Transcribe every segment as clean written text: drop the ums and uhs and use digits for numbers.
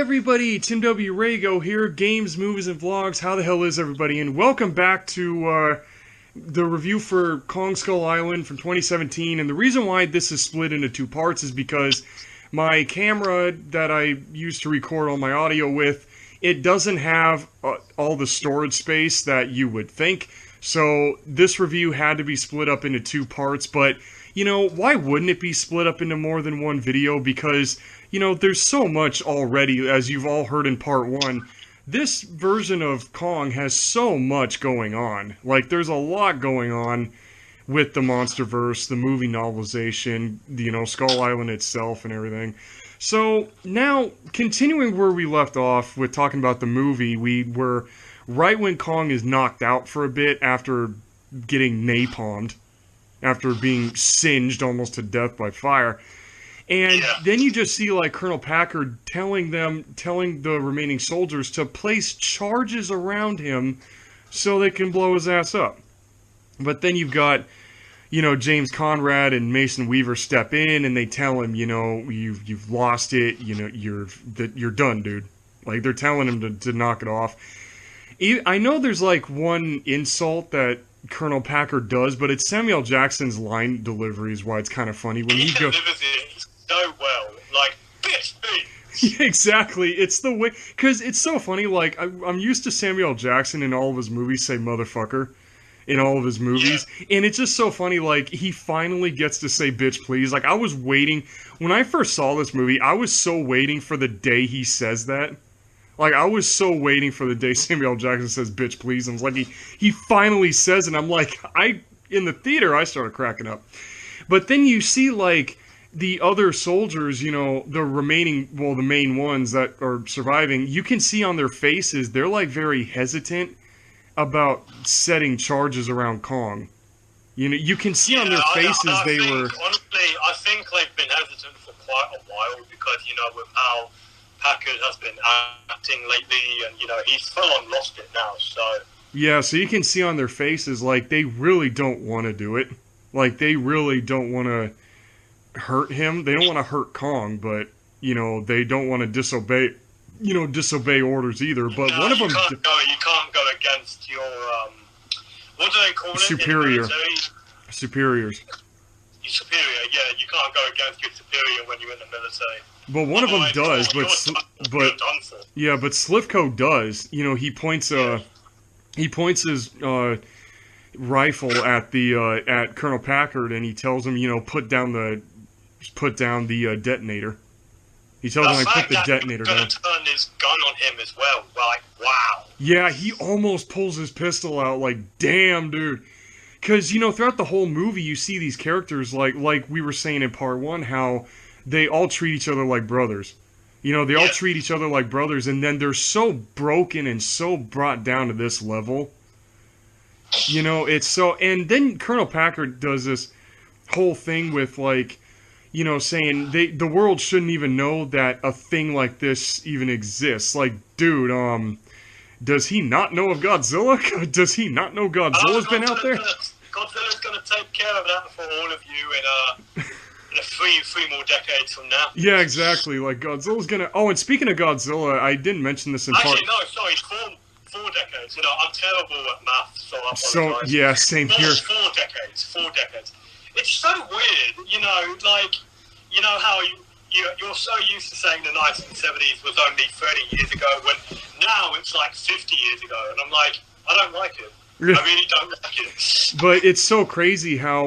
everybody, Tim W. Rago here, Games, Movies, and Vlogs. How the hell is everybody? And welcome back to the review for Kong Skull Island from 2017. And the reason why this is split into two parts is because my camera that I used to record all my audio with, it doesn't have all the storage space that you would think. So this review had to be split up into two parts, but you know, why wouldn't it be split up into more than one video? Because, you know, there's so much already, as you've all heard in part one. This version of Kong has so much going on. Like, there's a lot going on with the MonsterVerse, the movie novelization, you know, Skull Island itself and everything. So, now, continuing where we left off with talking about the movie, we were right when Kong is knocked out for a bit after getting napalmed. After being singed almost to death by fire. And then you just see, like, Colonel Packard telling the remaining soldiers to place charges around him so they can blow his ass up. But then you've got, you know, James Conrad and Mason Weaver step in and they tell him, you know, you've lost it, you know, you're done, dude. Like, they're telling him to knock it off. I know there's, like, one insult that Colonel Packard does, but it's Samuel Jackson's line delivery is why it's kind of funny. When he delivers it so well, like, bitch, bitch. Yeah, exactly. It's the way, because it's so funny, like, I'm used to Samuel Jackson in all of his movies say motherfucker in all of his movies, and it's just so funny, like, he finally gets to say bitch please. Like, I was waiting, when I first saw this movie, I was so waiting for the day he says that. Like, I was so waiting for the day Samuel Jackson says, bitch, please. And I was like, he finally says it. I'm like, in the theater, I started cracking up. But then you see, like, the other soldiers, you know, the remaining, well, the main ones that are surviving, you can see on their faces, they're, like, very hesitant about setting charges around Kong. You know, you can see on their faces Honestly, I think they've been hesitant for quite a while because, you know, with how Packard has been acting lately, and, you know, he's full on lost it now, so... Yeah, so you can see on their faces, like, they really don't want to do it. Like, they really don't want to hurt him. They don't want to hurt Kong, but, you know, they don't want to disobey orders either, but no, one of them... You can't go against your, what do they call it? Superior. Superiors. Your superior, yeah, you can't go against your superior when you're in the military. Well, one of them does, but Slivko does. You know, he points his rifle at Colonel Packard, and he tells him, you know, put down the detonator. He tells him, like, put the detonator down. He's gonna turn his gun on him as well. Like, wow. Yeah, he almost pulls his pistol out. Like, damn, dude. Because, you know, throughout the whole movie, you see these characters, like we were saying in part one, how they all treat each other like brothers. You know, they all treat each other like brothers, and then they're so broken and so brought down to this level. You know, it's so... And then Colonel Packard does this whole thing with, like, you know, saying the world shouldn't even know that a thing like this even exists. Like, dude, does he not know of Godzilla? Does he not know Godzilla's been out there? Godzilla's going to take care of that for all of you in three more decades from now. Yeah, exactly. Like, Godzilla's going to... Oh, and speaking of Godzilla, I didn't mention this in part... Actually, no, sorry, four decades. You know, I'm terrible at math, so I apologize. So, yeah, same here. Four decades. It's so weird, you know, like, you know how you're so used to saying the 1970s was only 30 years ago, when now it's like 50 years ago, and I'm like, I don't like it. I really don't like it. But it's so crazy how,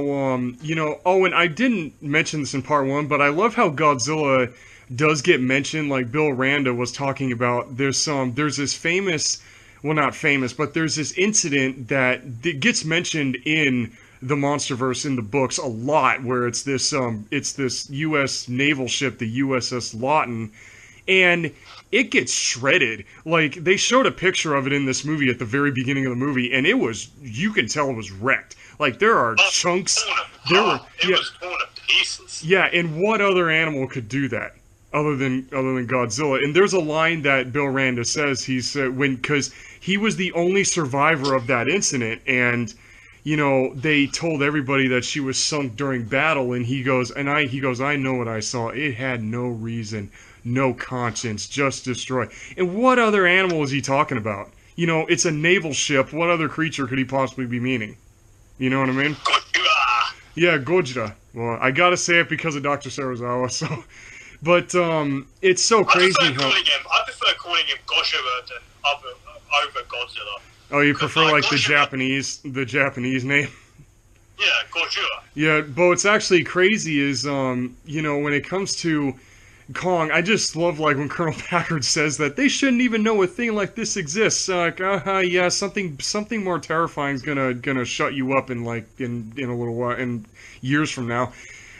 you know... Oh, and I didn't mention this in part one, but I love how Godzilla does get mentioned. Like, Bill Randa was talking about, there's this famous... Well, not famous, but there's this incident that gets mentioned in the MonsterVerse in the books a lot, where it's this U.S. naval ship, the USS Lawton, and it gets shredded. Like, they showed a picture of it in this movie at the very beginning of the movie, and it was, you can tell it was wrecked. Like, there are chunks. It was torn to pieces. Yeah, and what other animal could do that other than Godzilla? And there's a line that Bill Randa says, because he was the only survivor of that incident, and you know, they told everybody that she was sunk during battle, and he goes, I know what I saw. It had no reason, no conscience, just destroy. And what other animal is he talking about? You know, it's a naval ship. What other creature could he possibly be meaning? You know what I mean? Gojira. Yeah, Gojira. Well, I gotta say it because of Dr. Serizawa, so... But, it's so crazy I prefer calling him Gojira than over Godzilla. Oh, you prefer, like, the Gojira. Japanese name? Yeah, Gojira. Yeah, but what's actually crazy is, you know, when it comes to Kong, I just love, like, when Colonel Packard says that they shouldn't even know a thing like this exists. Like, yeah, something more terrifying is gonna shut you up in, like, in a little while, in years from now.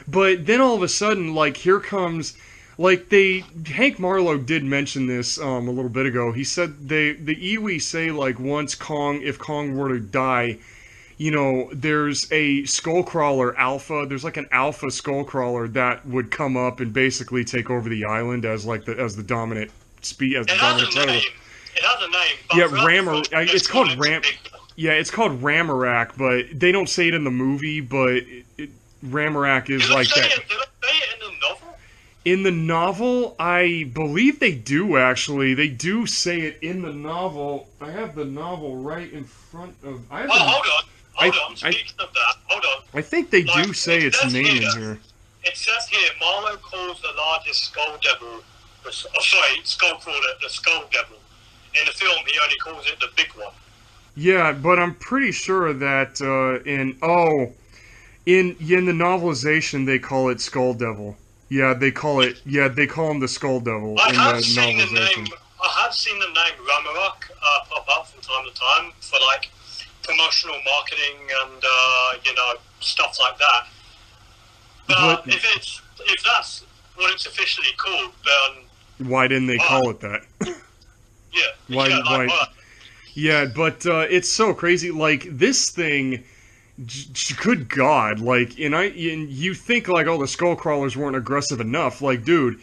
But then all of a sudden, like, here comes, like, Hank Marlowe did mention this, a little bit ago. He said the Iwi say, like, if Kong were to die, you know, there's a Skullcrawler Alpha. There's like an Alpha Skullcrawler that would come up and basically take over the island as like the dominant speed, as the dominant predator. It has a name. Yeah, it's called Ram. Yeah, it's called Ramarak, but they don't say it in the movie. But Ramarak is like that. Did they say it in the novel? In the novel, I believe they do, actually. They do say it in the novel. I have the novel right in front of... Hold on. Speaking of that, hold on. I think they do say its name in here. It says here, Marlowe calls the largest skull devil... Skullcrawler, the Skull Devil. In the film, he only calls it the big one. Yeah, but I'm pretty sure that in the novelization, they call it Skull Devil. Yeah, they call him the Skull Devil in the novelization. I have seen the name Ramarak pop up from time to time for like promotional marketing and you know, stuff like that. But if that's what it's officially called, then why didn't they call it that? Yeah. Why? Yeah, but it's so crazy. Like this thing. Good God, like, and you think, like, oh, the Skullcrawlers weren't aggressive enough. Like, dude,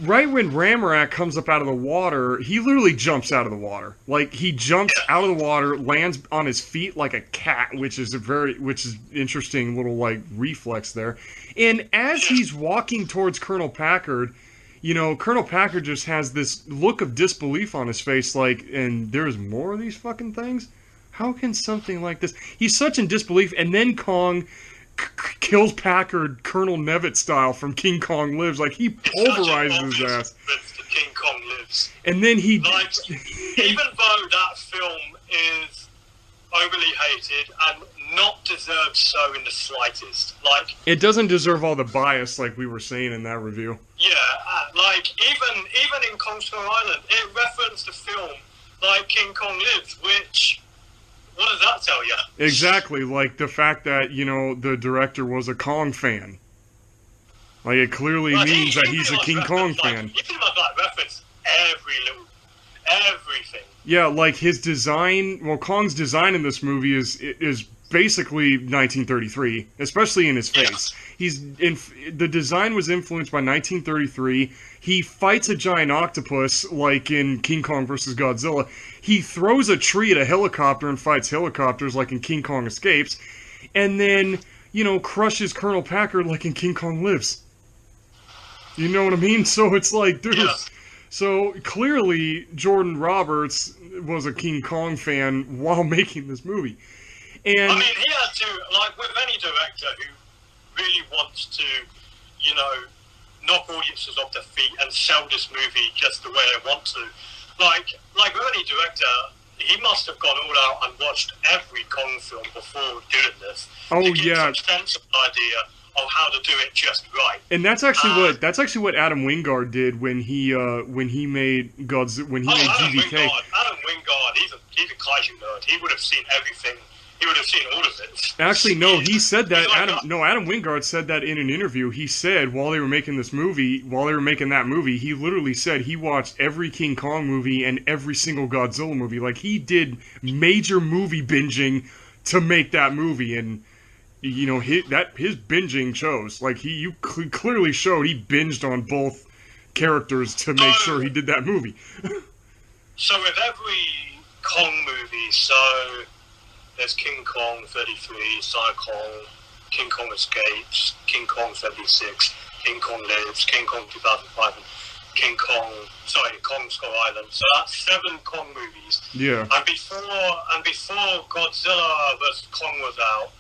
right when Ramarak comes up out of the water, he literally jumps out of the water. Like, he jumps out of the water, lands on his feet like a cat, which is interesting little, like, reflex there. And as he's walking towards Colonel Packard, you know, Colonel Packard just has this look of disbelief on his face, like, and there's more of these fucking things? How can something like this... He's such in disbelief, and then Kong kills Packard Colonel Nevitt style from King Kong Lives. Like, he pulverizes his ass. King Kong Lives. And then he... Like, even though that film is overly hated and not deserved so in the slightest, like... It doesn't deserve all the bias, like we were saying in that review. Yeah, like, even in Kong Skull Island, it referenced the film, like King Kong Lives, which... What does that tell you? Exactly, like the fact that, you know, the director was a Kong fan. Like, it clearly means that he's a King Kong fan. You can reference everything. Yeah, like his design, well, Kong's design in this movie is basically 1933, especially in his face. The design was influenced by 1933. He fights a giant octopus, like in King Kong vs. Godzilla. He throws a tree at a helicopter and fights helicopters, like in King Kong Escapes. And then, you know, crushes Colonel Packard, like in King Kong Lives. You know what I mean? So it's like, dude... Yeah. So, clearly, Jordan Roberts was a King Kong fan while making this movie. And I mean, he had to, like, with any director who really wants to, you know, knock audiences off their feet and sell this movie just the way they want to. Like with any director, he must have gone all out and watched every Kong film before doing this. Oh, to get yeah. some sense of idea of how to do it just right. And that's actually what Adam Wingard did when he made GVK. Adam Wingard, he's a kaiju nerd. He would have seen everything. He would have seen all of it. Actually, no, he said that. Adam Wingard said that in an interview. He said while they were making that movie, he literally said he watched every King Kong movie and every single Godzilla movie. Like, he did major movie binging to make that movie, and you know, his binging shows. Like, you clearly showed he binged on both characters to make sure he did that movie. So with every Kong movie, there's King Kong 33, Sonic Kong, King Kong Escapes, King Kong 76, King Kong Lives, King Kong 2005, and Kong Skull Island. So that's 7 Kong movies. Yeah. And before Godzilla vs. Kong was out,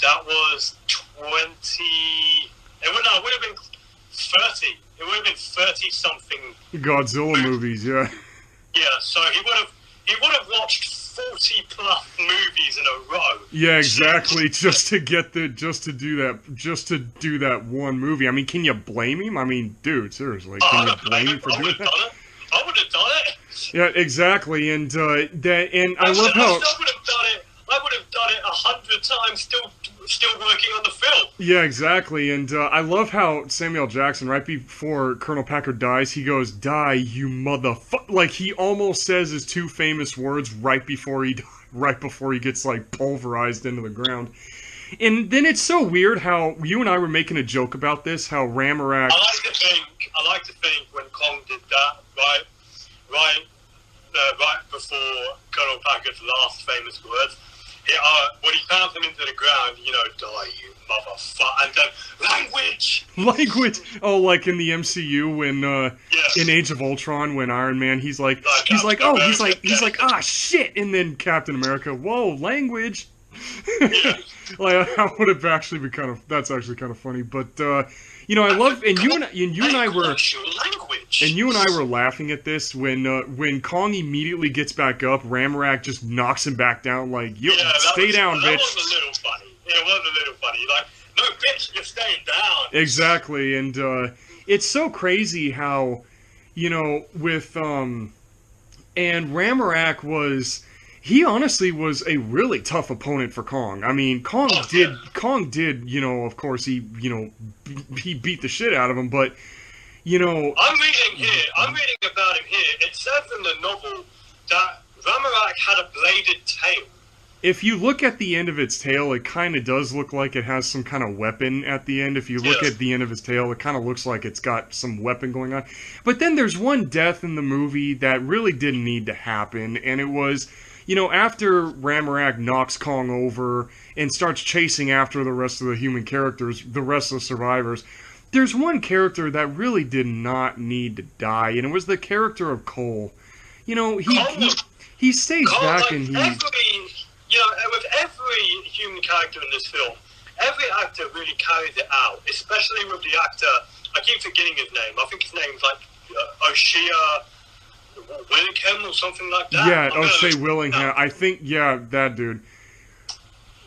that was 20. It would have been 30. It would have been 30 something Godzilla movies. Yeah. Yeah. So he would have watched 40 plus movies in a row. Yeah, exactly. Just to do that one movie. I mean, can you blame him? I mean, dude, seriously, can you blame him for doing that? I would have done it. Yeah, exactly. And I love how I would have done it. I would have done it 100 times. Still working on the film. Yeah, exactly. And I love how Samuel Jackson, right before Colonel Packard dies, he goes, "Die, you motherfucker!" Like he almost says his 2 famous words right before he gets like pulverized into the ground. And then it's so weird how you and I were making a joke about this, how Ramarak. I like to think when Kong did that, right before Colonel Packard's last famous words. When he pounds him into the ground, die, you motherfucker, and then language. Oh, like in the MCU when in Age of Ultron when Iron Man he's like ah shit, and then Captain America, whoa, language. Yeah. Like that would have actually been that's actually kind of funny, but I love you and I were laughing at this when Kong immediately gets back up, Ramarak just knocks him back down like, stay down, bitch. That was a little funny. It was a little funny. Like, no, bitch, you're staying down. Exactly, and it's so crazy how, with and Ramarak was. He honestly was a really tough opponent for Kong. I mean, Kong did, of course, he beat the shit out of him, but, I'm reading about him here. It says in the novel that Ramarak had a bladed tail. If you look at the end of its tail, it kind of does look like it has some kind of weapon at the end. If you look at the end of his tail, it kind of looks like it's got some weapon going on. But then there's one death in the movie that really didn't need to happen, and it was... after Ramarak knocks Kong over and starts chasing after the rest of the human characters, the rest of the survivors, there's one character that really did not need to die, and it was the character of Cole. He stays back and he... with every human character in this film, every actor really carries it out, especially with the actor, I keep forgetting his name, I think his name's like O'Shea... Willingham or something like that. Yeah, O'Shea Willingham. I think, that dude.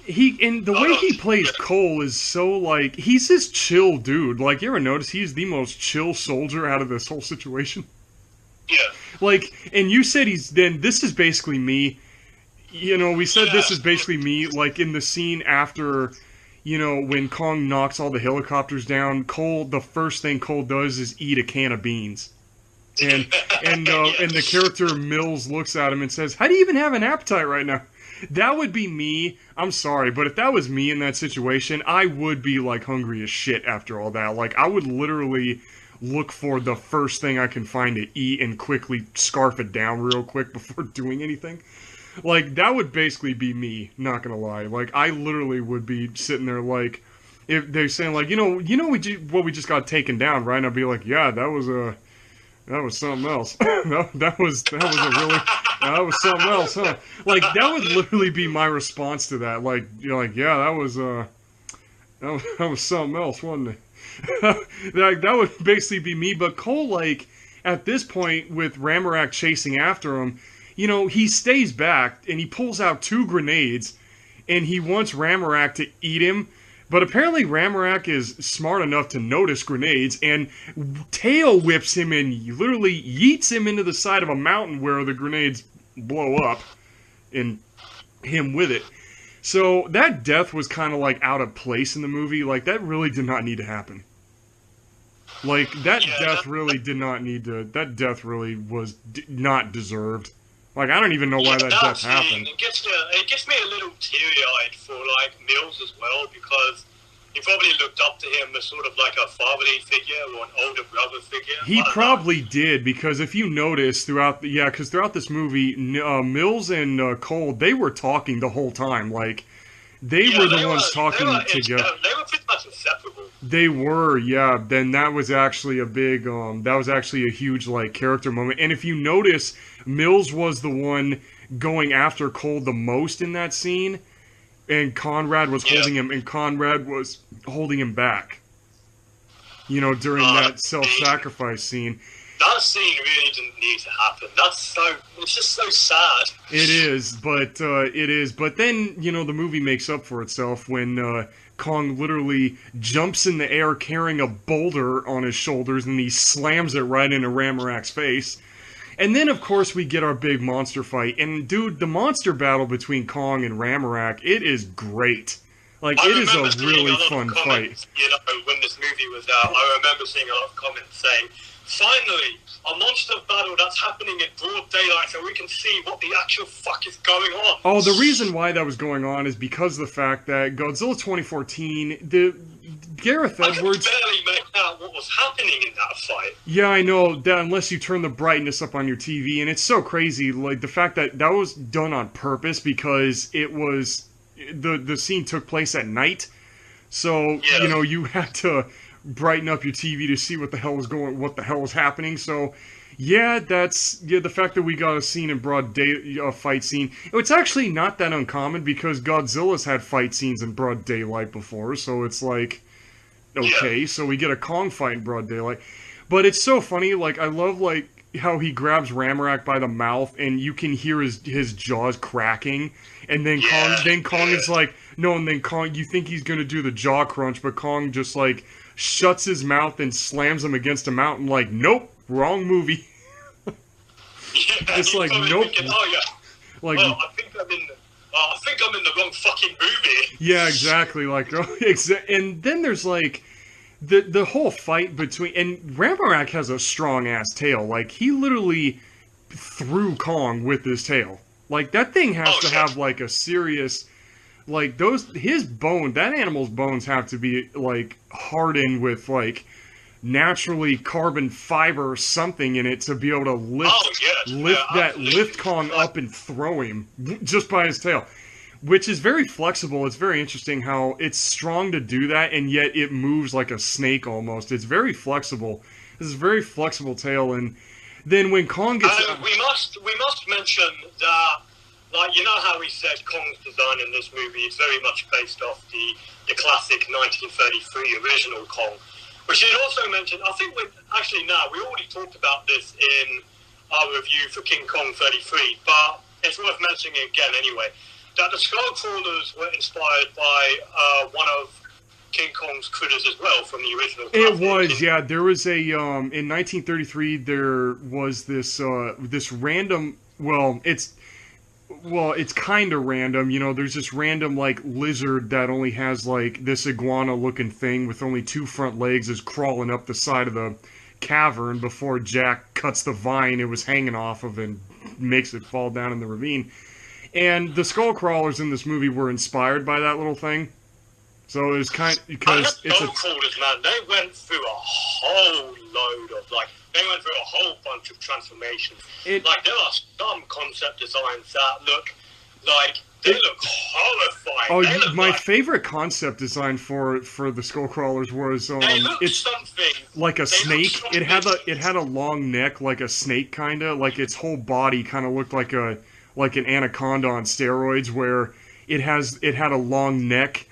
The way he plays Cole is so, like, he's this chill dude. Like, you ever notice he's the most chill soldier out of this whole situation? Yeah. Like, and you said this is basically me. We said this is basically me, like, in the scene after, when Kong knocks all the helicopters down, the first thing Cole does is eat a can of beans. And the character Mills looks at him and says, "How do you even have an appetite right now?" That would be me. I'm sorry, but if that was me in that situation, I would be like hungry as shit after all that. Like I would literally look for the first thing I can find to eat and quickly scarf it down real quick before doing anything. Like that would basically be me, not gonna lie. Like I literally would be sitting there like, if they're saying like, what we just got taken down, right? And I'd be like, yeah, that was something else. that was something else, huh? Like that would literally be my response to that. Like yeah, that was something else, wasn't it? Like that would basically be me. But Cole, like at this point with Ramarak chasing after him, he stays back and he pulls out 2 grenades, and he wants Ramarak to eat him. But apparently Ramarak is smart enough to notice grenades and tail whips him and literally yeets him into the side of a mountain where the grenades blow up and him with it. So that death was kind of like out of place in the movie. Like that really did not need to happen. Like that death really did not need to. That death really was not deserved. Like I don't even know why that death happened. It gets me a little teary-eyed for like Mills as well, because he probably looked up to him as sort of like a fatherly figure or an older brother figure. He probably did, because if you notice throughout this movie, Mills and Cole, they were talking the whole time. Like, they were the ones talking together. They were pretty much inseparable. They were, yeah. Then that was actually a big, that was actually a huge, like, character moment. And if you notice, Mills was the one going after Cole the most in that scene, and Conrad was holding him back. You know, during that self-sacrifice scene. That scene really didn't need to happen. It's just so sad. It is. But then, you know, the movie makes up for itself when Kong literally jumps in the air carrying a boulder on his shoulders, and he slams it right into Ramarak's face. And then, of course, we get our big monster fight. And, dude, the monster battle between Kong and Ramarak, it is great. Like, it is a really fun fight. You know, when this movie was out, I remember seeing a lot of comments saying, finally, a monster battle that's happening in broad daylight so we can see what the actual fuck is going on. Oh, the reason why that was going on is because of the fact that Godzilla 2014, Gareth Edwards... I could barely make out what was happening in that fight. Yeah, I know, that unless you turn the brightness up on your TV, and it's so crazy, like, the fact that that was done on purpose because it was... The scene took place at night, so, you know, you had to brighten up your TV to see what the hell was happening, so... Yeah, the fact that we got a scene in broad day, fight scene. It's actually not that uncommon because Godzilla's had fight scenes in broad daylight before, so it's like, okay, so we get a Kong fight in broad daylight. But it's so funny, like, I love, like, how he grabs Ramarak by the mouth and you can hear his jaws cracking, and then Kong is like, no, and then Kong, you think he's gonna do the jaw crunch, but Kong just, like, shuts his mouth and slams him against a mountain, like, nope, wrong movie. It's like, nope. Thinking, like, I think I'm in the wrong fucking movie. Yeah, exactly. Like, and then there's like the whole fight between, and Ramarak has a strong ass tail. Like, he literally threw Kong with his tail. Like, that thing has to have like a serious, like, that animal's bones have to be like hardened with like naturally carbon fiber or something in it to be able to lift Kong up and throw him just by his tail, which is very flexible. It's very interesting how it's strong to do that, and yet it moves like a snake almost. It's very flexible. This is a very flexible tail, and then when Kong gets... we must mention that, like, you know how we said Kong's design in this movie is very much based off the classic 1933 original Kong. We should also mention, I think we already talked about this in our review for King Kong 33, but it's worth mentioning again anyway, that the skull crawlers were inspired by one of King Kong's critters as well from the original. It was, yeah. There was a, in 1933, there was this random, it's kind of random, you know, there's this random, like, lizard that only has, like, this iguana-looking thing with only 2 front legs is crawling up the side of the cavern before Jack cuts the vine it was hanging off of and makes it fall down in the ravine. And the skull crawlers in this movie were inspired by that little thing. So it was because it's skull crawlers, man, they went through a whole load of, like, they went through a whole bunch of transformations. Like, there are some concept designs that look like, they look horrifying. Oh, my favorite concept design for the skull crawlers was it's like a snake. It had a long neck like a snake, kinda. Like, its whole body kind of looked like an anaconda on steroids, where it had a long neck,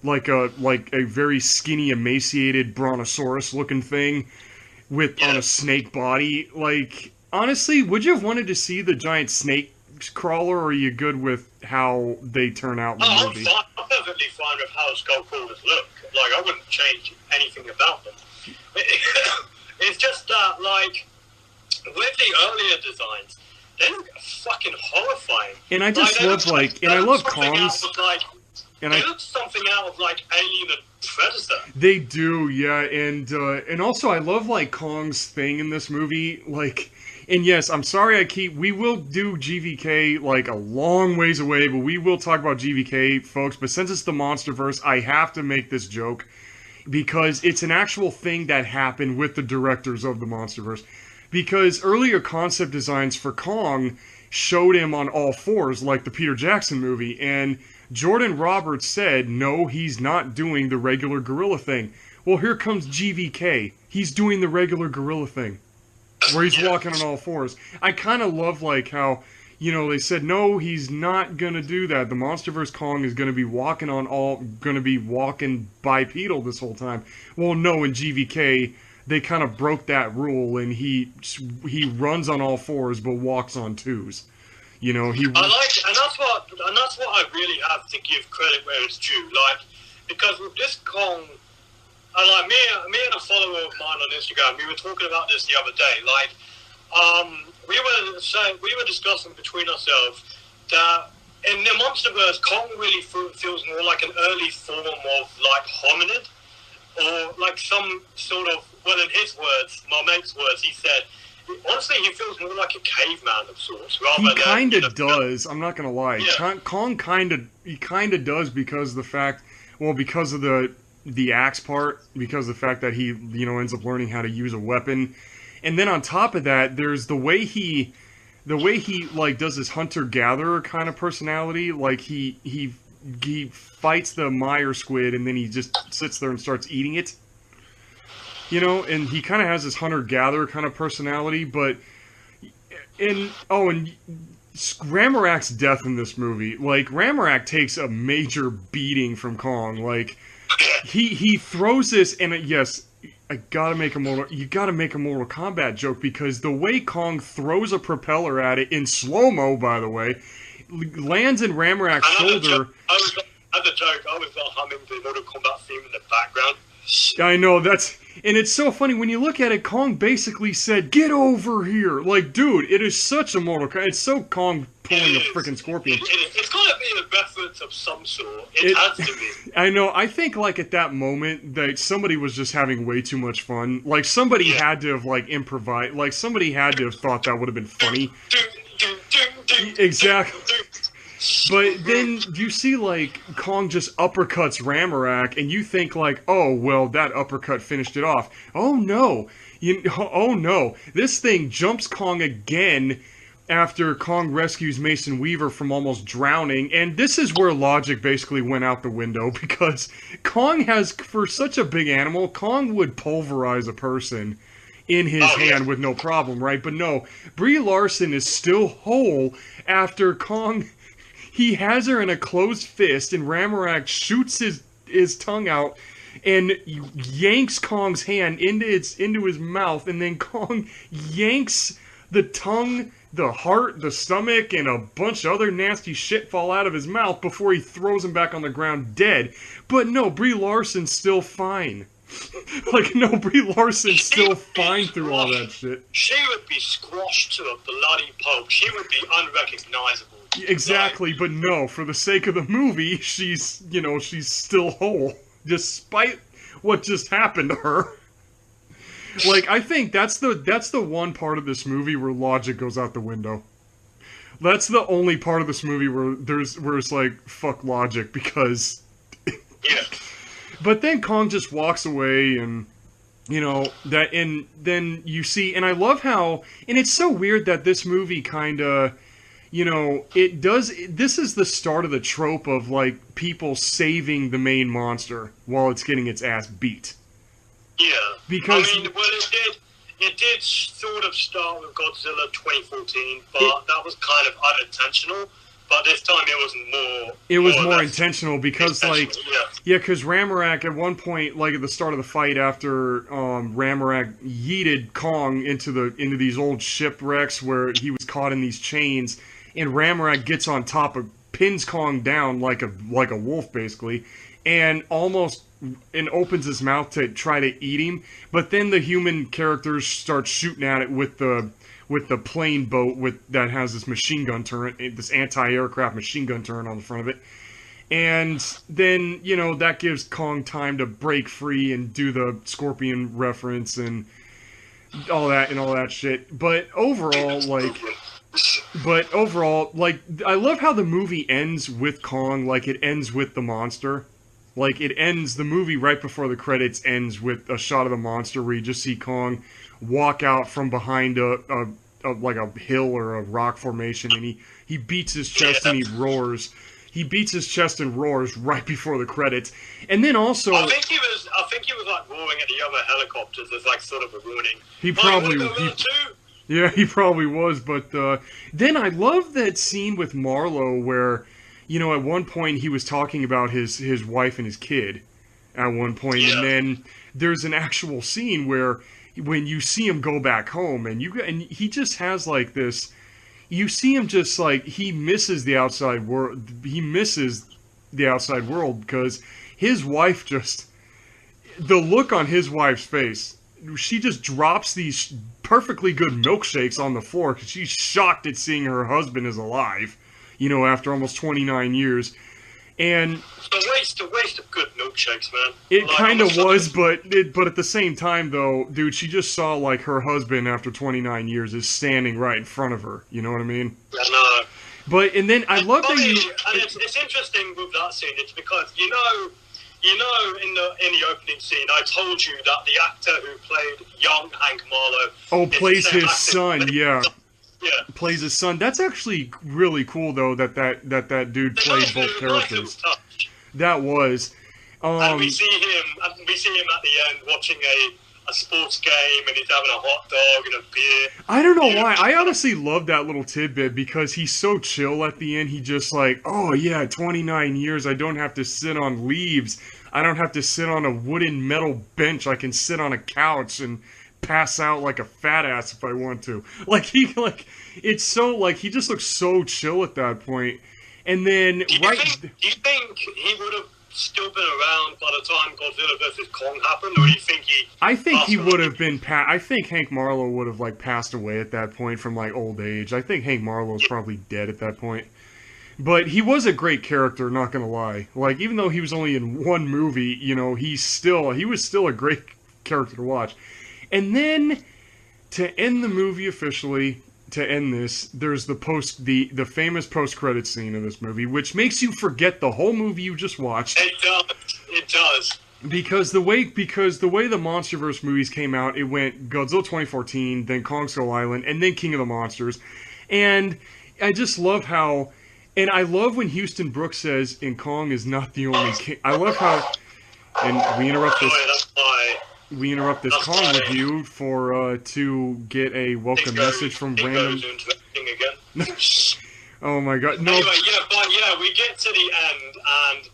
like a very skinny, emaciated brontosaurus looking thing on a snake body. Like, honestly, would you have wanted to see the giant snake crawler, or are you good with how they turn out in the movie? I'm perfectly fine with how skull crawlers look. Like, I wouldn't change anything about them. It's just that, like, with the earlier designs, they look fucking horrifying. And I just love, like, and I love Kong's... And they look something out of like Alien and Predator. They do, yeah, and also I love like Kong's thing in this movie, like, and yes, I'm sorry we will do GVK like a long ways away, but we will talk about GVK, folks. But since it's the MonsterVerse, I have to make this joke because it's an actual thing that happened with the directors of the MonsterVerse. Because earlier concept designs for Kong showed him on all fours, like the Peter Jackson movie, and Jordan Roberts said, no, he's not doing the regular gorilla thing. Well, here comes GVK. He's doing the regular gorilla thing, where he's walking on all fours. I kind of love, like, how, you know, they said, no, he's not gonna do that. The MonsterVerse Kong is gonna be walking bipedal this whole time. Well, no, in GVK, they kind of broke that rule, and he runs on all fours, but walks on twos. You know, and that's what I really have to give credit where it's due. Like, because with this Kong, and like me and a follower of mine on Instagram, we were talking about this the other day. Like, we were discussing between ourselves that in the MonsterVerse, Kong really feels more like an early form of like hominid, or like some sort of, well, in his words, my mate's words, he said, honestly, he feels more like a caveman of sorts. He kind of does. I'm not gonna lie. Yeah. Kong kind of does because of the fact, because of the axe part, because of the fact that he, you know, ends up learning how to use a weapon, and then on top of that, there's the way he like does his hunter-gatherer kind of personality. Like he fights the Meyer squid and then he just sits there and starts eating it. You know, and he kind of has this hunter-gatherer kind of personality, but and Ramarak's death in this movie, like, Ramarak takes a major beating from Kong. Like, he throws this, and yes, you gotta make a Mortal Kombat joke, because the way Kong throws a propeller at it, in slow-mo, by the way, lands in Ramarak's shoulder. As a joke, I was humming the Mortal Kombat theme in the background. I know, and it's so funny, when you look at it, Kong basically said, get over here! Like, dude, it is such a Mortal Kombat, it's so Kong pulling a freaking scorpion. It's gotta be a reference of some sort. It has to be. I know, I think, like, at that moment, that somebody was just having way too much fun. Like, somebody had to have, like, improvised, like, somebody had to have thought that would have been funny. Exactly. But then you see, like, Kong just uppercuts Ramarak, and you think, like, oh, well, that uppercut finished it off. Oh, no. Oh, no. This thing jumps Kong again after Kong rescues Mason Weaver from almost drowning, and this is where logic basically went out the window, because Kong has, for such a big animal, Kong would pulverize a person in his hand with no problem, right? But no, Brie Larson is still whole after Kong... He has her in a closed fist, and Ramarak shoots his tongue out and yanks Kong's hand into his mouth, and then Kong yanks the tongue, the heart, the stomach, and a bunch of other nasty shit fall out of his mouth before he throws him back on the ground dead. But no, Brie Larson's still fine. Like, no, Brie Larson's still fine through all that shit. She would be squashed to a bloody pulp. She would be unrecognizable. Exactly, but no, for the sake of the movie, she's still whole, despite what just happened to her. Like, I think that's the one part of this movie where logic goes out the window. That's the only part of this movie where it's like, fuck logic, because... But then Kong just walks away, and, you know, and then you see, and I love how, and it's so weird that this movie kinda... You know, this is the start of the trope of, like, people saving the main monster while it's getting its ass beat. Yeah. Because... I mean, well, it did sort of start with Godzilla 2014, but that was kind of unintentional. But this time it was more... It was more intentional because, like... Yeah, because Ramarak, at one point, like, at the start of the fight, after Ramarak yeeted Kong into these old shipwrecks where he was caught in these chains... And Ramarak gets on top of, pins Kong down like a wolf, basically, and opens his mouth to try to eat him. But then the human characters start shooting at it with the plane boat that has this machine gun turret, this anti-aircraft machine gun turret on the front of it. And then, you know, that gives Kong time to break free and do the Scorpion reference and all that shit. But overall, like, I love how the movie ends with Kong, like, it ends with the monster. Like, the movie right before the credits ends with a shot of the monster where you just see Kong walk out from behind like a hill or a rock formation, and he beats his chest and he roars. He beats his chest and roars right before the credits. And then also, I think he was like roaring at the other helicopters as like sort of a warning. He probably was. But then I love that scene with Marlowe where, you know, at one point he was talking about his wife and his kid at one point, and then there's an actual scene where when you see him go back home and he just has like this. You see him just like he misses the outside world. He misses the outside world because his wife the look on his wife's face. She just drops these perfectly good milkshakes on the floor because she's shocked at seeing her husband is alive. You know, after almost 29 years. And it's a waste of good milkshakes, man. It kind of was, but at the same time, though, dude, she just saw, like, her husband, after 29 years, is standing right in front of her. You know what I mean? I know. But, and then, I love that you... And it's interesting with that scene, it's because, you know, in the opening scene, I told you that the actor who played young Hank Marlowe... plays his son, yeah. Yeah. Plays his son. That's actually really cool, though, that dude played both characters. That was. And we see him at the end watching a sports game, and he's having a hot dog and a beer. I don't know why. I honestly love that little tidbit because he's so chill at the end. He just like, oh yeah, 29 years. I don't have to sit on leaves. I don't have to sit on a wooden metal bench. I can sit on a couch and pass out like a fat ass if I want to. It's so, like, he just looks so chill at that point. And then, do you think he would have still been around by the time Godzilla vs. Kong happened, or do you think he... I think he would have been... I think Hank Marlowe would have, like, passed away at that point from, like, old age. I think Hank Marlowe's probably dead at that point. But he was a great character, not gonna lie. Like, even though he was only in one movie, you know, he was still a great character to watch. And then, to end the movie officially, to end this, there's the famous post-credit scene of this movie, which makes you forget the whole movie you just watched. It does. Because the way the MonsterVerse movies came out, it went Godzilla 2014, then Kong Skull Island, and then King of the Monsters. And I just love how... And I love when Houston Brooks says, and Kong is not the only king. I love how... And we interrupt this Kong review to get a welcome message from random... Oh my god, no. Anyway, we get to the end, and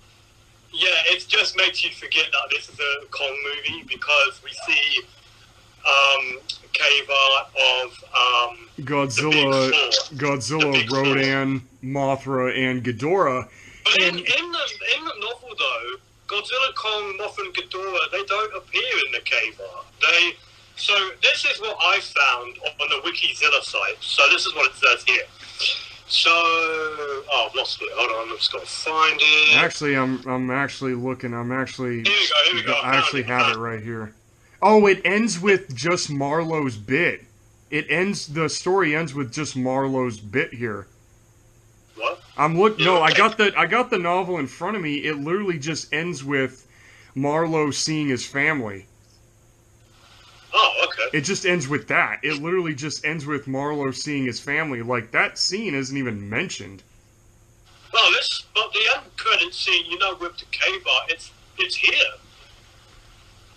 it just makes you forget that this is a Kong movie, because we see cave art of Godzilla, Rodan, Mothra, and Ghidorah. But in the novel, though, Godzilla, Kong, Mothra, and Ghidorah, they don't appear in the cave art. So this is what I found on the Wikizilla site. So this is what it says here. So, I've lost it. Hold on, I'm just going to find it. Actually, I'm actually looking. Here we go. I actually have it right here. Oh, it ends with just Marlowe's bit. The story ends with just Marlowe's bit here. What? I got the novel in front of me. It literally just ends with Marlowe seeing his family. Oh, okay. It just ends with that. It literally just ends with Marlowe seeing his family. Like, that scene isn't even mentioned. Well, but the end credit scene, with the cave art, it's here.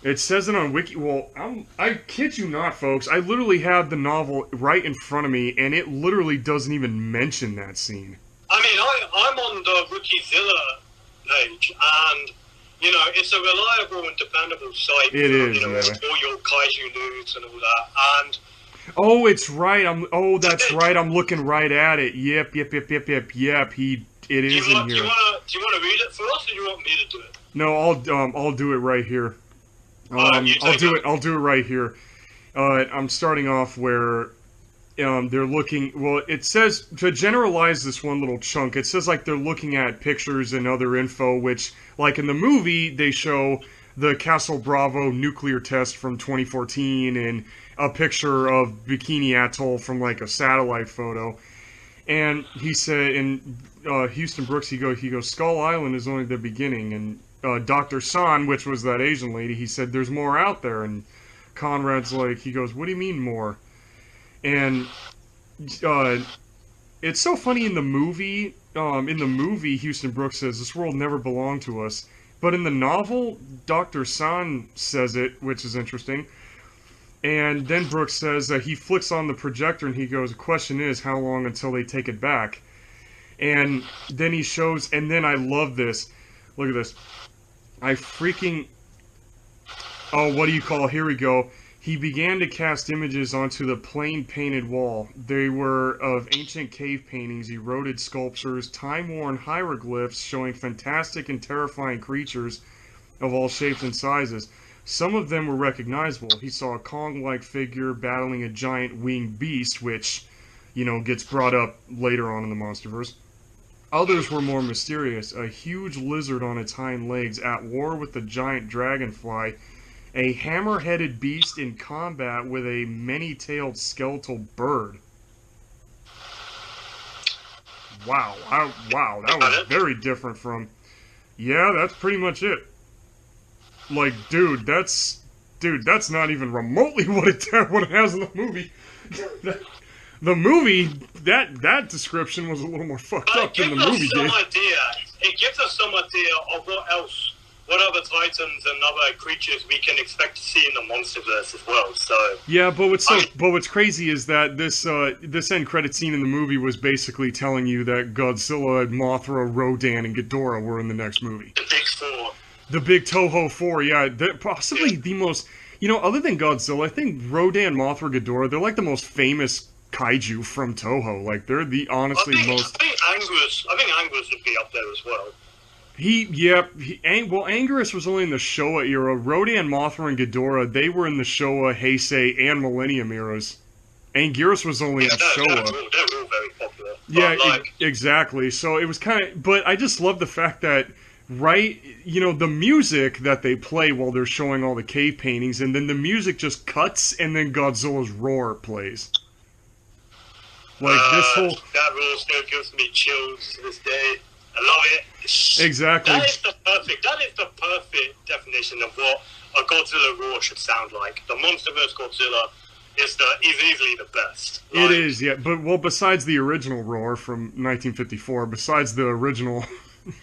It says it on Wiki. Well, I kid you not, folks. I literally have the novel right in front of me, and it literally doesn't even mention that scene. I mean, I'm on the Wikizilla page, and it's a reliable and dependable site. It is, all your kaiju news and all that. And oh, it's right. That's right. I'm looking right at it. Yep. It is in here. Do you want to read it for us, or do you want me to do it? No, I'll do it right here. I'll do it right here. I'm starting off where they're looking, well, it says, to generalize this one little chunk, it says like they're looking at pictures and other info, which, like in the movie, they show the Castle Bravo nuclear test from 2014 and a picture of Bikini Atoll from like a satellite photo. And he said, in Houston Brooks, he goes, Skull Island is only the beginning. And Dr. San, which was that Asian lady, he said, there's more out there. And Conrad's like, he goes, what do you mean more? And it's so funny in the movie. Houston Brooks says, this world never belonged to us. But in the novel, Dr. San says it, which is interesting. And then Brooks says that he flicks on the projector and he goes, the question is, how long until they take it back? And then he shows, and then I love this. Look at this. What do you call, here we go. He began to cast images onto the plain painted wall. They were of ancient cave paintings, eroded sculptures, time-worn hieroglyphs showing fantastic and terrifying creatures of all shapes and sizes. Some of them were recognizable. He saw a Kong-like figure battling a giant winged beast, which, gets brought up later on in the Monsterverse. Others were more mysterious. A huge lizard on its hind legs at war with a giant dragonfly. A hammer-headed beast in combat with a many-tailed skeletal bird. Wow, that was very different from... Yeah, that's pretty much it. Like, dude, that's not even remotely what it has in the movie. The movie, that description was a little more fucked up than the movie did. It gives us some idea of what other titans and other creatures we can expect to see in the Monsterverse as well. So yeah, but what's crazy is that this end credit scene in the movie was basically telling you that Godzilla, Mothra, Rodan, and Ghidorah were in the next movie. The big four. The big Toho 4, yeah. Possibly the most, other than Godzilla, I think Rodan, Mothra, Ghidorah, they're like the most famous kaiju from Toho. Like, they're the honestly most... I think Anguirus would be up there as well. Anguirus was only in the Showa era. Rodan, Mothra, and Ghidorah, they were in the Showa, Heisei, and Millennium eras. Anguirus was only in Showa. They're all very popular. Yeah, exactly. So it was kind of... But I just love the fact that, the music that they play while they're showing all the cave paintings, and then the music just cuts, and then Godzilla's roar plays. Like, this whole... That roar still gives me chills to this day. I love it. Exactly. That is the perfect definition of what a Godzilla roar should sound like. The Monsterverse Godzilla is easily the best. It is, yeah. But besides the original roar from 1954, besides the original,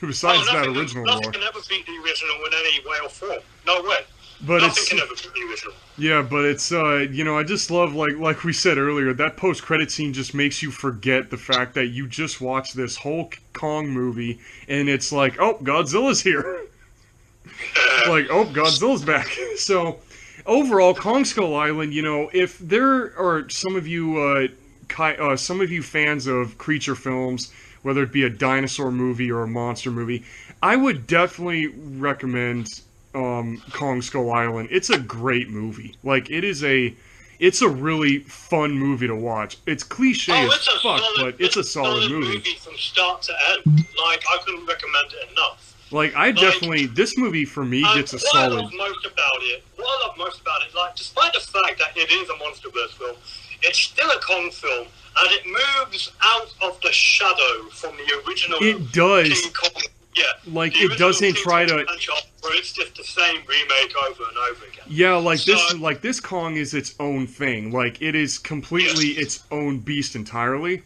original roar, nothing can ever beat the original in any way or form. No way. But nothing can ever beat the original. Yeah, but it's I just love like we said earlier, that post-credit scene just makes you forget the fact that you just watched this whole Kong movie and it's like, oh, Godzilla's here. Like, oh, Godzilla's back. So, overall, Kong Skull Island, if there are some of you fans of creature films, whether it be a dinosaur movie or a monster movie, I would definitely recommend Kong Skull Island. It's a great movie. Like, it's a really fun movie to watch. It's cliche as fuck, but it's a solid movie from start to end. Like, I couldn't recommend it enough. Like, this movie for me gets a solid. What I love most about it, like, despite the fact that it is a Monsterverse film, it's still a Kong film, and it moves out of the shadow from the original. It does. King Kong. Yeah, like it doesn't try to. Where it's just the same remake over and over again. Yeah, this Kong is its own thing. Like, it is completely its own beast entirely.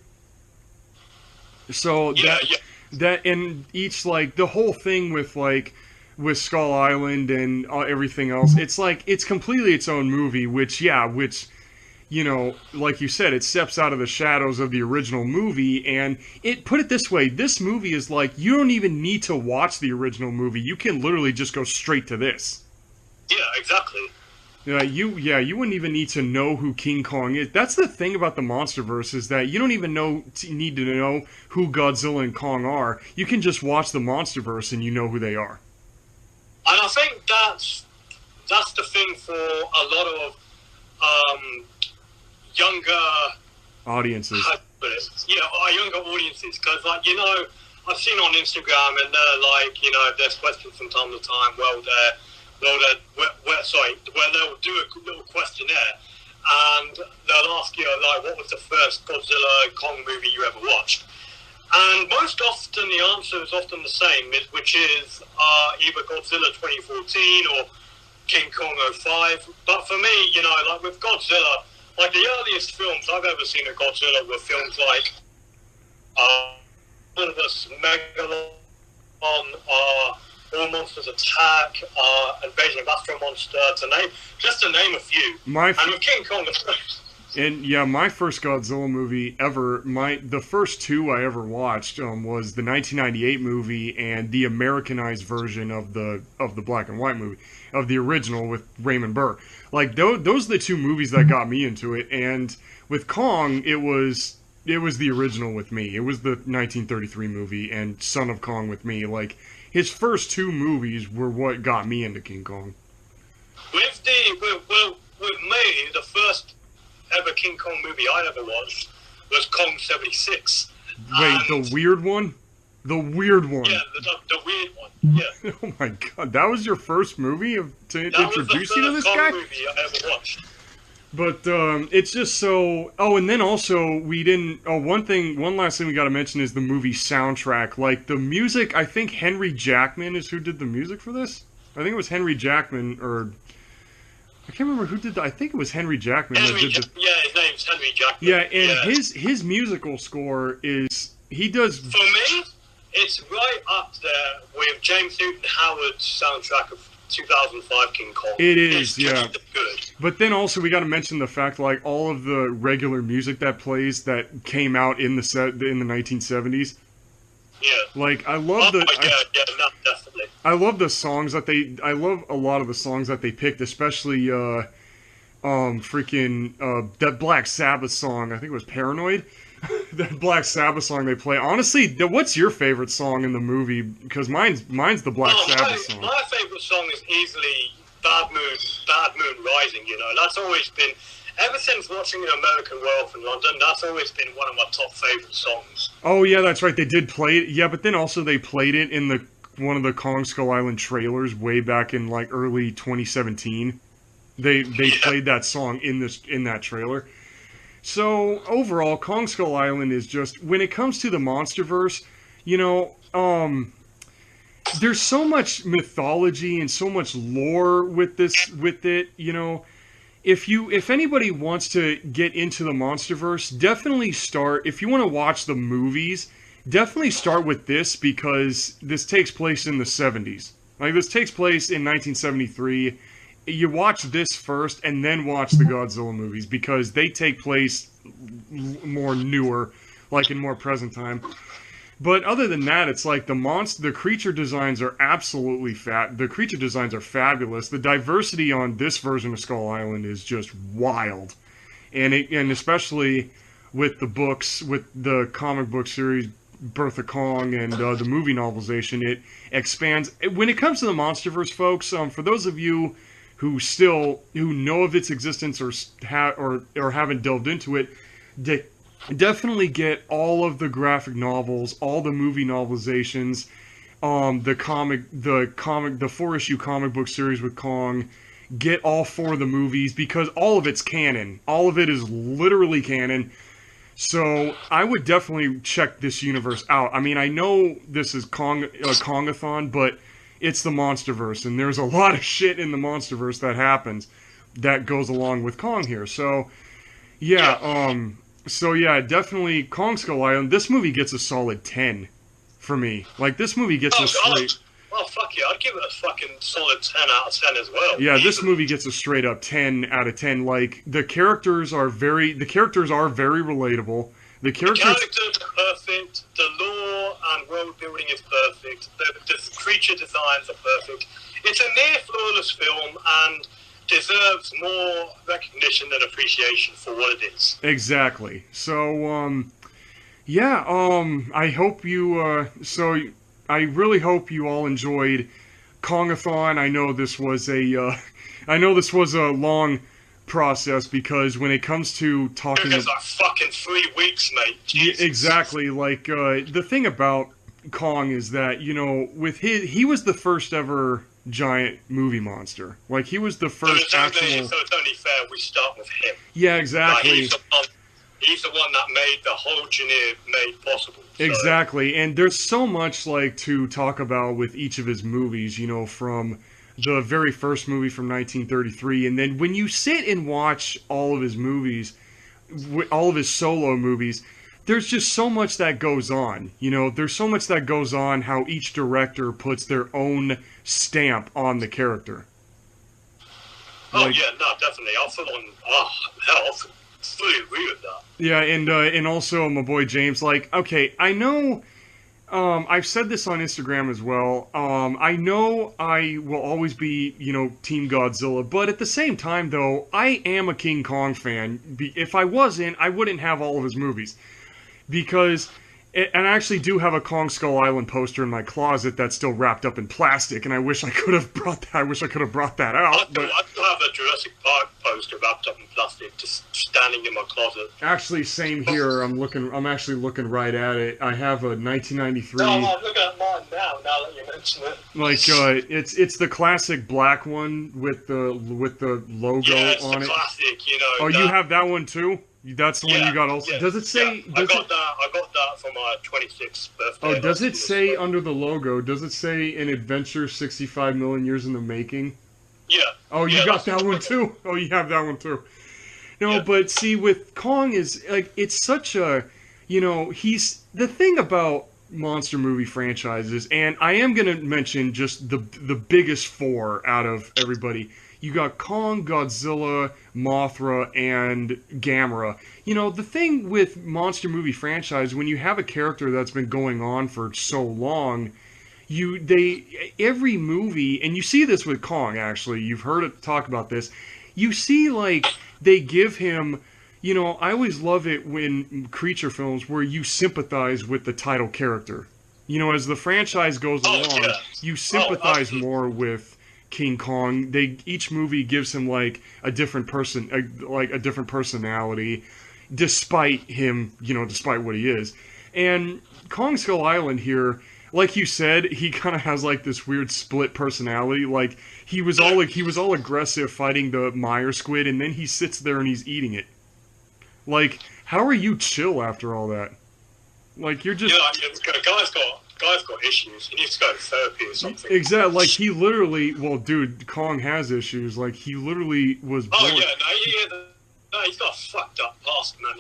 So that and each the whole thing with Skull Island and everything else, it's completely its own movie. Which like you said, it steps out of the shadows of the original movie, and put it this way, this movie is you don't even need to watch the original movie. You can literally just go straight to this. Yeah, exactly. You wouldn't even need to know who King Kong is. That's the thing about the Monsterverse, is that you don't even need to know who Godzilla and Kong are. You can just watch the Monsterverse and you know who they are. And I think that's the thing for a lot of younger audiences. Our younger audiences, because like I've seen on Instagram and they're like there's questions from time to time. Where they'll do a little questionnaire and they'll ask you like, what was the first Godzilla Kong movie you ever watched? And most often the answer is often the same, which is either Godzilla 2014 or King Kong '05. But for me, like with Godzilla, like the earliest films I've ever seen of Godzilla were films like Megalon, All Monsters Attack, Invasion of Astro Monster, to name a few. And with King Kong, and yeah, my first Godzilla movie ever, the first two I ever watched was the 1998 movie and the Americanized version of the black and white movie, of the original with Raymond Burr. Like those are the two movies that got me into it. And with Kong, it was the original with me. It was the 1933 movie and Son of Kong with me. Like his first two movies were what got me into King Kong. With me, the first ever King Kong movie I ever watched was Kong 76. Wait, the weird one? The weird one? Yeah, the weird one, yeah. Oh my god, that was your first movie to introduce you to this guy? That was the first Kong movie I ever watched. But it's just so... Oh, and then also, we didn't... Oh, one last thing we gotta mention is the movie soundtrack. Like, the music, I think Henry Jackman is who did the music for this? I think it was Henry Jackman, or... I can't remember who did that. I think it was Henry Jackman that did the... Yeah, his name's Henry Jackman. Yeah, and his musical score is... He does... For me, it's right up there with James Newton Howard's soundtrack of 2005 King Kong. It is, it's yeah. Good. But then also we got to mention the fact, like, all of the regular music that plays that came out in the 1970s. Yeah. Like, I love definitely. I love the songs that I love a lot of the songs that they picked, especially that Black Sabbath song. I think it was Paranoid. That Black Sabbath song they play. Honestly, what's your favorite song in the movie? Because mine's the Black Sabbath song. My favorite song is easily Bad Moon Rising. That's always been, ever since watching An American Werewolf in London, that's always been one of my top favorite songs. Oh yeah, that's right. They did play it. Yeah, but then also they played it in one of the Kong Skull Island trailers way back in like early 2017. They played that song in that trailer. So overall, Kong Skull Island is just, when it comes to the MonsterVerse, there's so much mythology and so much lore with it. If anybody wants to get into the MonsterVerse, definitely start, if you want to watch the movies, definitely start with this, because this takes place in the 70s. Like, this takes place in 1973. You watch this first, and then watch the Godzilla movies, because they take place more newer, like in more present time. But other than that, it's like the creature designs are absolutely the creature designs are fabulous. The diversity on this version of Skull Island is just wild. And especially with the books, with the comic book series Birth of Kong and the movie novelization, it expands. When it comes to the MonsterVerse, folks, for those of you who know of its existence or haven't delved into it, definitely get all of the graphic novels, all the movie novelizations, the 4-issue comic book series with Kong. Get all 4 of the movies, because all of it's canon. All of it is literally canon. So I would definitely check this universe out. I mean, I know this is Kongathon, but it's the MonsterVerse, and there's a lot of shit in the MonsterVerse that happens that goes along with Kong here. So, yeah, definitely Kong Skull Island. This movie gets a solid 10 for me. Like, this movie gets a straight... Oh, fuck yeah, I'd give it a fucking solid 10 out of 10 as well. Yeah, this movie gets a straight up 10 out of 10. Like, the characters are very relatable. The characters are perfect. The lore and world building is perfect. The creature designs are perfect. It's a near flawless film and deserves more recognition and appreciation for what it is. Exactly. So, I hope you. I really hope you all enjoyed Kongathon. I know this was a long process, because when it comes to talking, It's like fucking 3 weeks, mate. Jesus. exactly, like the thing about Kong is that, you know, with he was the first ever giant movie monster. Like, he was the first so actual. So it's only fair we start with him. Yeah, exactly. Like, he's the one that made the whole genre made possible. So. Exactly, and there's so much like to talk about with each of his movies, you know, from the very first movie from 1933, and then when you sit and watch all of his movies, all of his solo movies, there's just so much that goes on. You know, there's so much that goes on how each director puts their own stamp on the character. Oh, like, yeah, no, definitely. I'll full on. Oh, hell, I'll fully agree with that. Yeah, and also my boy James, like, okay, I know, I've said this on Instagram as well, I know I will always be, you know, Team Godzilla, but at the same time, though, I am a King Kong fan. If I wasn't, I wouldn't have all of his movies, because... And I actually do have a Kong Skull Island poster in my closet that's still wrapped up in plastic, and I wish I could have brought that. I wish I could have brought that out. I still have a Jurassic Park poster wrapped up in plastic, just standing in my closet. Actually, same here. I'm actually looking right at it. I have a 1993. No, I'm looking at mine now. Now that you mention it. Like it's the classic black one with the logo on it. Classic, you know. Oh, you have that one too? That's the one you got also. Yeah, does it say? Yeah. I got that for my 26th birthday. Oh, does it say under the logo? Does it say an adventure 65 million years in the making? Yeah. Oh, you got that one too. Oh, you have that one too. No, but see, with Kong is like it's such a, you know, he's the thing about monster movie franchises, and I am gonna mention just the biggest four out of everybody. You got Kong, Godzilla, Mothra, and Gamera. You know, the thing with monster movie franchise, when you have a character that's been going on for so long, every movie, and you see this with Kong, actually, you've heard it talk about this, you see, like, they give him, you know, I always love it when creature films where you sympathize with the title character. You know, as the franchise goes along, you sympathize more with King Kong. Each movie gives him like a different personality, despite him, you know, despite what he is. And Kong Skull Island here, like you said, he kind of has like this weird split personality. Like he was all aggressive fighting the Meyer squid, and then he sits there and he's eating it. Like, how are you chill after all that? Like, you're just... Guy's got issues. He needs to go to therapy or something. Exactly. Like, he literally... Well, dude, Kong has issues. Like, he literally was born... Oh, yeah. No, he's got a fucked up past, man.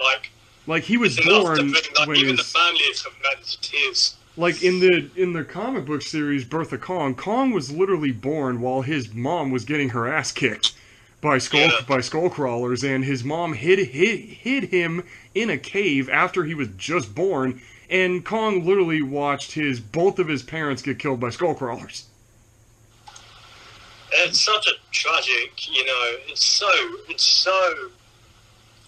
Like he was born when even the families have met to tears. Like, in the comic book series Birth of Kong, Kong was literally born while his mom was getting her ass kicked by skull crawlers, and his mom hid him in a cave after he was just born, and Kong literally watched both of his parents get killed by skull crawlers. It's such a tragic, you know, it's so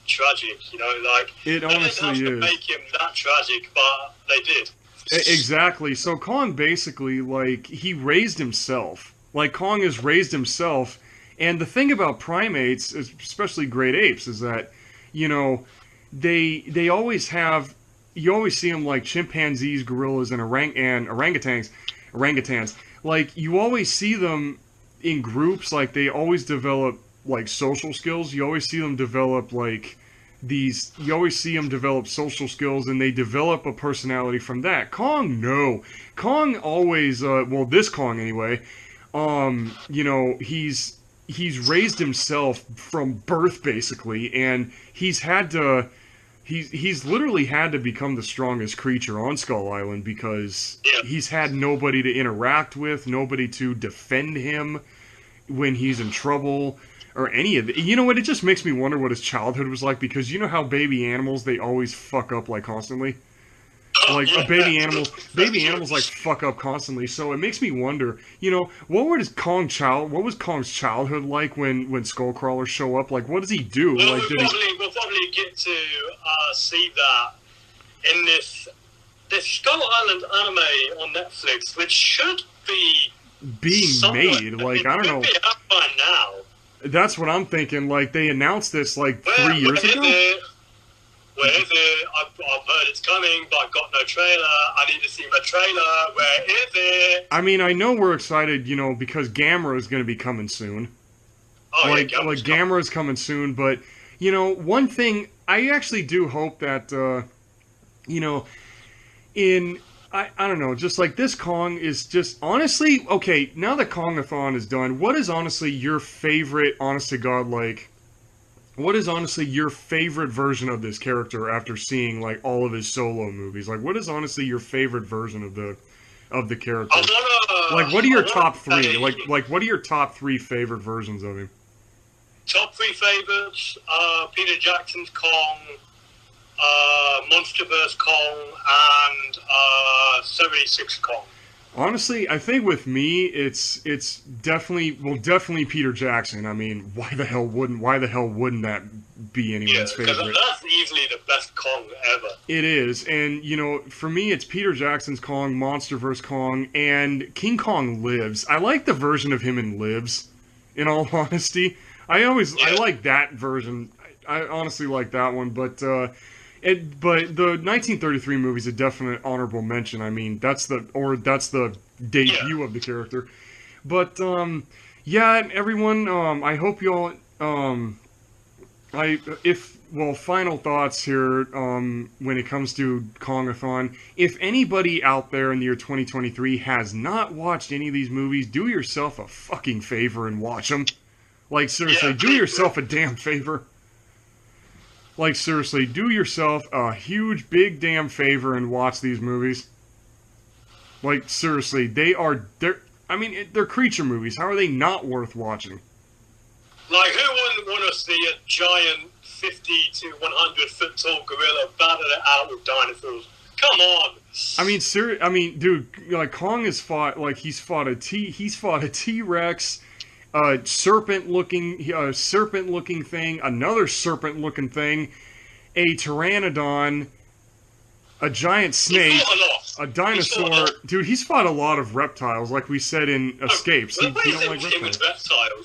tragic, you know, like, it honestly is. They didn't have to make him that tragic, but they did. Exactly. So Kong basically, like, he raised himself. Like, Kong has raised himself. And the thing about primates, especially great apes, is that, you know, they always have, you always see them like chimpanzees, gorillas, and orangutans. Like, you always see them in groups, like, they always develop, like, social skills. You always see them develop, like, you always see them develop social skills, and they develop a personality from that. Kong, no. Kong always, well, this Kong anyway, you know, he's raised himself from birth, basically, and he's literally had to become the strongest creature on Skull Island because he's had nobody to interact with, nobody to defend him when he's in trouble, or any of it. You know what, it just makes me wonder what his childhood was like, because you know how baby animals, they always fuck up, like, constantly? Like, baby animals, like, fuck up constantly, so it makes me wonder, you know, what was Kong's childhood like when Skullcrawlers show up? Like, what does he do? Well, like, we'll probably get to see that in this Skull Island anime on Netflix, which should be being made, like, I don't know. It could be out by now. That's what I'm thinking. Like, they announced this, like, Where, 3 years where ago? is it? Where is it? I've heard it's coming, but I've got no trailer. I need to see my trailer. Where is it? I mean, I know we're excited, you know, because Gamera is going to be coming soon. Oh, Like, yeah, like Gamera's coming soon, but, you know, one thing, I actually do hope that, you know, I don't know, just like this Kong is just, honestly, okay, now that Kongathon is done, what is honestly your favorite, honest to God, like, what is honestly your favorite version of this character after seeing, like, all of his solo movies? Like, what is honestly your favorite version of the character? Like, what are your top three? Like, what are your top three favorite versions of him? Top three favorites: Peter Jackson's Kong, Monsterverse Kong, and 76 Kong. Honestly, I think with me, it's definitely Peter Jackson. I mean, why the hell wouldn't that be anyone's favorite? Because that's easily the best Kong ever. It is, and you know, for me, it's Peter Jackson's Kong, Monsterverse Kong, and King Kong Lives. I like the version of him in Lives. In all honesty, I like that version. I honestly like that one, but the 1933 movie is a definite honorable mention. I mean, that's the debut of the character. But yeah, everyone, I hope you all final thoughts here when it comes to Kongathon. If anybody out there in the year 2023 has not watched any of these movies, do yourself a fucking favor and watch them. Like, seriously, do yourself a damn favor. Like, seriously, do yourself a huge, big damn favor and watch these movies. Like, seriously, they're creature movies. How are they not worth watching? Like, who wouldn't want to see a giant 50 to 100 foot tall gorilla battle it out with dinosaurs? Come on! I mean, dude, like, Kong has fought, like, he's fought a T-Rex, a serpent-looking thing, another serpent-looking thing, a pteranodon, a giant snake, a dinosaur. Dude, he's fought a lot of reptiles, like we said in Escapes. He don't like reptiles.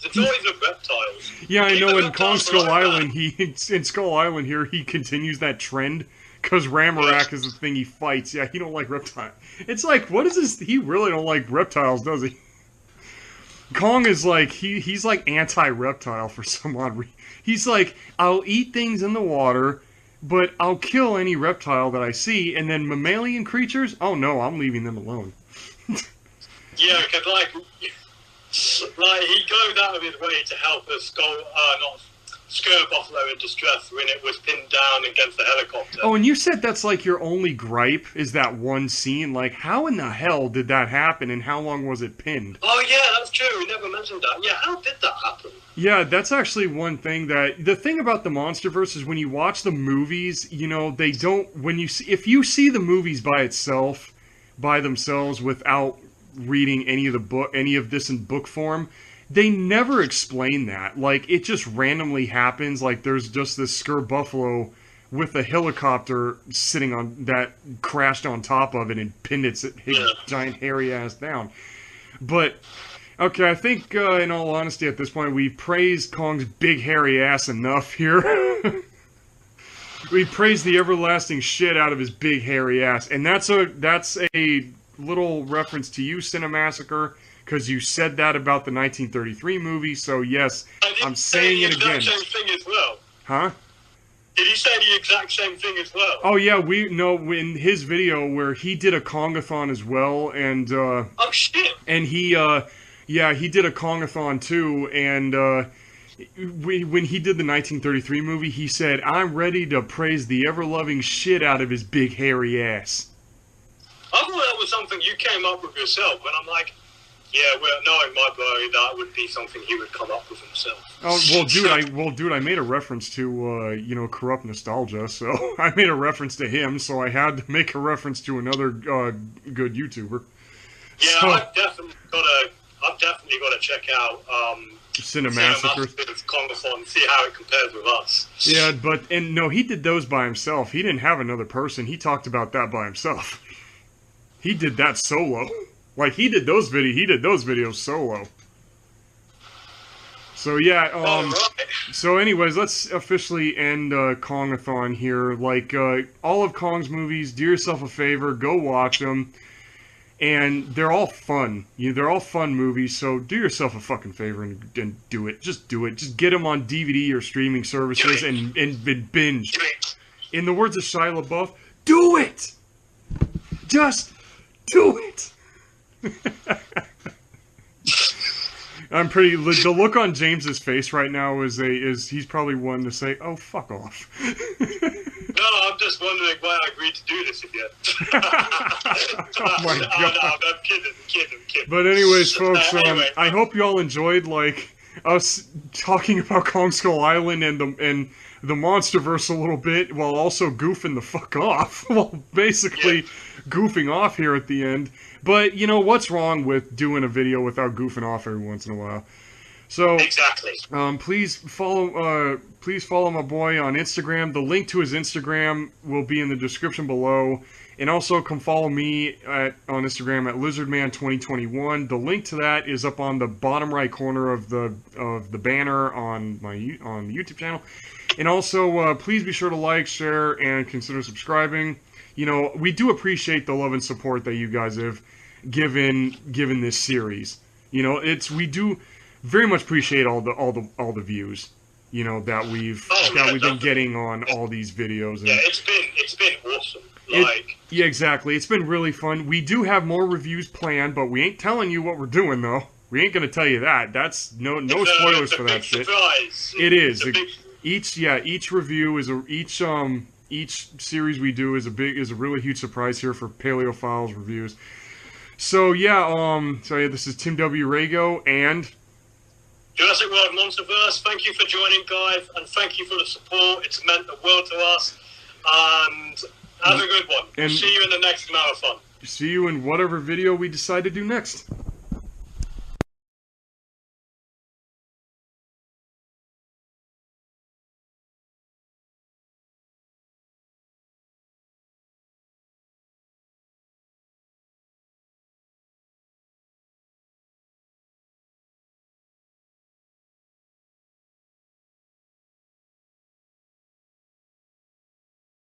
It's always with reptiles. Yeah, I know. In Kong Skull Island, in Skull Island here, he continues that trend because Ramarak is the thing he fights. Yeah, he don't like reptiles. It's like, what is this? He really don't like reptiles, does he? Kong is like, he's like anti-reptile for some odd reason. He's like, I'll eat things in the water, but I'll kill any reptile that I see, and then mammalian creatures, oh no, I'm leaving them alone. Yeah, because like he goes out of his way to help a Skur buffalo in distress when it was pinned down against the helicopter. Oh, and you said that's like your only gripe, is that one scene? Like, how in the hell did that happen, and how long was it pinned? Oh yeah, that's true, we never mentioned that. Yeah, how did that happen? Yeah, that's actually one thing that... The thing about the Monsterverse is when you watch the movies, you know, they don't... If you see the movies by themselves, without reading any of this in book form, they never explain that. Like, it just randomly happens. Like, there's just this Skur buffalo with a helicopter sitting on... that crashed on top of it and pinned its giant hairy ass down. But... Okay, I think, in all honesty, at this point, we've praised Kong's big hairy ass enough here. We praised the everlasting shit out of his big hairy ass. And that's a little reference to you, Cinemassacre, because you said that about the 1933 movie, so yes, I'm saying it again. Did he say the exact same thing as well? Huh? Did he say the exact same thing as well? Oh yeah, in his video where he did a Kongathon as well, and oh shit! And he did a Kongathon too, and when he did the 1933 movie, he said, "I'm ready to praise the ever-loving shit out of his big hairy ass." I thought that was something you came up with yourself, and I'm like, yeah, well, knowing my boy, that would be something he would come up with himself. Oh dude, I made a reference to corrupt nostalgia, so I made a reference to him, so I had to make a reference to another good YouTuber. Yeah, so, I've definitely got to check out Cinemassacre Kongathon and see how it compares with us. Yeah, no, he did those by himself. He didn't have another person. He talked about that by himself. He did that solo. Like, he did those videos solo. So yeah, Alright. so anyways, let's officially end Kongathon here. Like, all of Kong's movies, do yourself a favor, go watch them. And they're all fun. They're all fun movies, so do yourself a fucking favor and do it. Just do it. Just get them on DVD or streaming services and binge. In the words of Shia LaBeouf, do it! Just do it! I'm pretty. The look on James's face right now is he's probably one to say, "Oh, fuck off." No, I'm just wondering why I agreed to do this again. Oh my god! No, I'm kidding. But anyways, folks, Anyway. I hope y'all enjoyed like us talking about Kong Skull Island and the MonsterVerse a little bit, while also goofing the fuck off. Well, basically goofing off here at the end. But you know what's wrong with doing a video without goofing off every once in a while? So Exactly. please follow my boy on Instagram. The link to his Instagram will be in the description below, and also come follow me on Instagram at LizardMan2021. The link to that is up on the bottom right corner of the banner on the YouTube channel. And also, please be sure to like, share, and consider subscribing. You know, we do appreciate the love and support that you guys have given this series. You know, we do very much appreciate all the views, you know, that we've been getting on all these videos. And yeah, it's been awesome. yeah, exactly. It's been really fun. We do have more reviews planned, but we ain't telling you what we're doing though. We ain't gonna tell you that. That's no spoilers for that shit. Surprise. It is. Each review is each series we do is a really huge surprise here for Paleo Files reviews. So yeah, this is Tim W. Rago and Jurassic World MonsterVerse. Thank you for joining, guys, and thank you for the support. It's meant the world to us. And have a good one. And see you in the next marathon. See you in whatever video we decide to do next.